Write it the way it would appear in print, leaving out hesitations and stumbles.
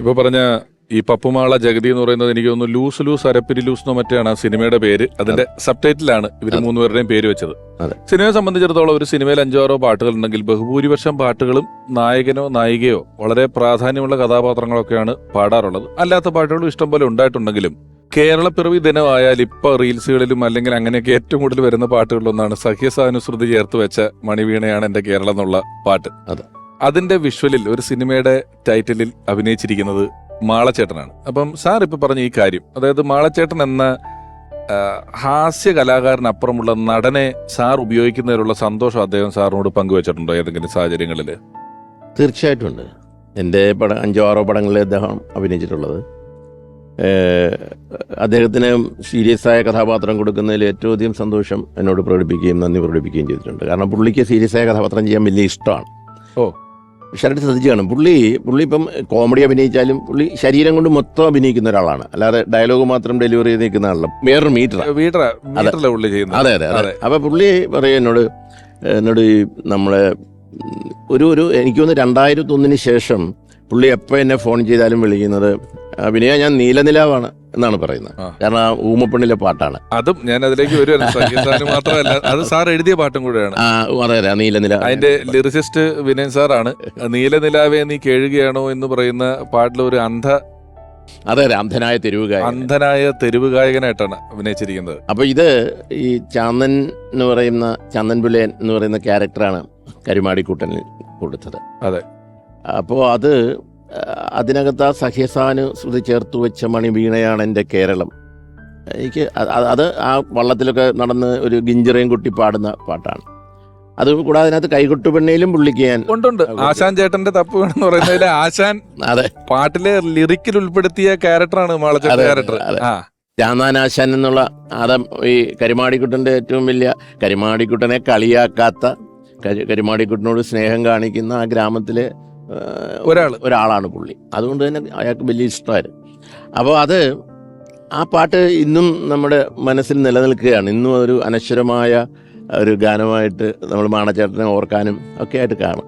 ഇപ്പൊ പറഞ്ഞ ഈ പപ്പുമാള ജഗതി എന്ന് പറയുന്നത് എനിക്ക് തോന്നുന്നു ലൂസ് ലൂസ് അരപ്പിരി ലൂസ് എന്നോ മറ്റാണ് ആ സിനിമയുടെ പേര്. അതിന്റെ സബ് ടൈറ്റിലാണ് ഇവർ മൂന്നുപേരുടെയും പേര് വെച്ചത്. സിനിമയെ സംബന്ധിച്ചിടത്തോളം ഒരു സിനിമയിൽ 5-6 പാട്ടുകൾ ഉണ്ടെങ്കിൽ ബഹുഭൂരിപക്ഷം പാട്ടുകളും നായകനോ നായികയോ വളരെ പ്രാധാന്യമുള്ള കഥാപാത്രങ്ങളൊക്കെയാണ് പാടാറുള്ളത്. അല്ലാത്ത പാട്ടുകളും ഇഷ്ടംപോലെ ഉണ്ടായിട്ടുണ്ടെങ്കിലും കേരളപ്പിറവി ദിനമായാൽ ഇപ്പൊ റീൽസുകളിലും അല്ലെങ്കിൽ അങ്ങനെയൊക്കെ ഏറ്റവും കൂടുതൽ വരുന്ന പാട്ടുകളിലൊന്നാണ് സഹ്യസാനുസൃതി ചേർത്ത് വെച്ച മണിവീണയാണ് എന്റെ കേരളം എന്നുള്ള പാട്ട്. അതിന്റെ വിഷ്വലിൽ ഒരു സിനിമയുടെ ടൈറ്റിലിൽ അഭിനയിച്ചിരിക്കുന്നത് മാളച്ചേട്ടനാണ്. അപ്പം സാർ ഇപ്പൊ പറഞ്ഞ ഈ കാര്യം, അതായത് മാളച്ചേട്ടൻ എന്ന ഹാസ്യ കലാകാരനപ്പുറമുള്ള നടനെ സാർ ഉപയോഗിക്കുന്നതിലുള്ള സന്തോഷം അദ്ദേഹം സാറിനോട് പങ്കുവച്ചിട്ടുണ്ടോ ഏതെങ്കിലും സാഹചര്യങ്ങളിൽ? തീർച്ചയായിട്ടും ഉണ്ട്. എൻ്റെ 5-6 പടങ്ങളിൽ അദ്ദേഹം അഭിനയിച്ചിട്ടുള്ളത്. അദ്ദേഹത്തിന് സീരിയസ് ആയ കഥാപാത്രം കൊടുക്കുന്നതിൽ ഏറ്റവും അധികം സന്തോഷം എന്നോട് പ്രകടിപ്പിക്കുകയും നന്ദി പ്രകടിപ്പിക്കുകയും ചെയ്തിട്ടുണ്ട്. കാരണം പുള്ളിക്ക് സീരിയസ് ആയ കഥാപാത്രം ചെയ്യാൻ വലിയ ഇഷ്ടമാണ്. ശരിയായിട്ട് ശ്രദ്ധിച്ചു കാണും. പുള്ളി ഇപ്പം കോമഡി അഭിനയിച്ചാലും പുള്ളി ശരീരം കൊണ്ട് മൊത്തം അഭിനയിക്കുന്ന ഒരാളാണ്, അല്ലാതെ ഡയലോഗ് മാത്രം ഡെലിവറി ചെയ്ത് നിൽക്കുന്ന ആളല്ല. വേറൊരു മീറ്റർ. അതെ അതെ അതെ. അപ്പൊ പുള്ളി പറയും എന്നോട് ഈ നമ്മളെ ഒരു എനിക്ക് തോന്നുന്നു 2001 ശേഷം പുള്ളി എപ്പോൾ എന്നെ ഫോൺ ചെയ്താലും വിളിക്കുന്നത് അഭിനയ ഞാൻ നീലനിലാവാണ് എന്നാണ് പറയുന്നത്. കാരണം ആ ഊമപ്പെണ്ണിലെ പാട്ടാണ്. അതും ഞാൻ അതിലേക്ക് മാത്രമല്ല, അത് സാർ എഴുതിയ പാട്ടും കൂടെയാണ്. അതെ അതെ, നീലനില. അതിന്റെ ലിറിസിസ്റ്റ് വിനയൻ സാറാണ്. നീലനിലാവെ നീ കേഴുകയാണോ എന്ന് പറയുന്ന പാട്ടിലെ ഒരു അതെ അന്ധനായ തെരുവ് ഗായകനായിട്ടാണ് അഭിനയിച്ചിരിക്കുന്നത്. അപ്പൊ ഇത് ഈ ചാന്ദൻ എന്ന് പറയുന്ന ചന്ദൻ പുലയൻ എന്ന് പറയുന്ന ക്യാരക്ടറാണ് കരുമാടിക്കുട്ടനിൽ കൊടുത്തത്. അതെ. അപ്പോൾ അതിനകത്ത് ആ സഹ്യസാനുസൃതി ചേർത്ത് വെച്ച മണിവീണയാണ് എൻ്റെ കേരളം. എനിക്ക് അത് ആ വള്ളത്തിലൊക്കെ നടന്ന് ഒരു ഗിഞ്ചറയും കുട്ടി പാടുന്ന പാട്ടാണ്. അത് കൂടാതെ അതിനകത്ത് കൈകൊട്ടുപെണ്ണയിലും പുള്ളിക്ക് ഞാൻ ഉണ്ട്. ആശാൻ ചേട്ടന്റെ തപ്പ് വേണമെന്ന് പറയുന്നതിലെ ആശാൻ അതെ പാട്ടിലെ ലിറിക്കിൽ ഉൾപ്പെടുത്തിയ ക്യാരക്ടറാണ് മാളച്ചേട്ടൻ ക്യാരക്ടർ. ചാന്നാനാശാൻ എന്നുള്ള ഈ കരുമാടിക്കുട്ടൻ്റെ ഏറ്റവും വലിയ, കരുമാടിക്കുട്ടനെ കളിയാക്കാത്ത, കരുമാടിക്കുട്ടനോട് സ്നേഹം കാണിക്കുന്ന ആ ഗ്രാമത്തിലെ ഒരാളാണ് പുള്ളി. അതുകൊണ്ട് തന്നെ അയാൾക്ക് വലിയ ഇഷ്ടമായിരുന്നു. അപ്പോൾ ആ പാട്ട് ഇന്നും നമ്മുടെ മനസ്സിൽ നിലനിൽക്കുകയാണ്. ഇന്നും ഒരു അനശ്വരമായ ഒരു ഗാനമായിട്ട് നമ്മൾ മാണച്ചേട്ടനെ ഓർക്കാനും ഒക്കെ ആയിട്ട് കാണും.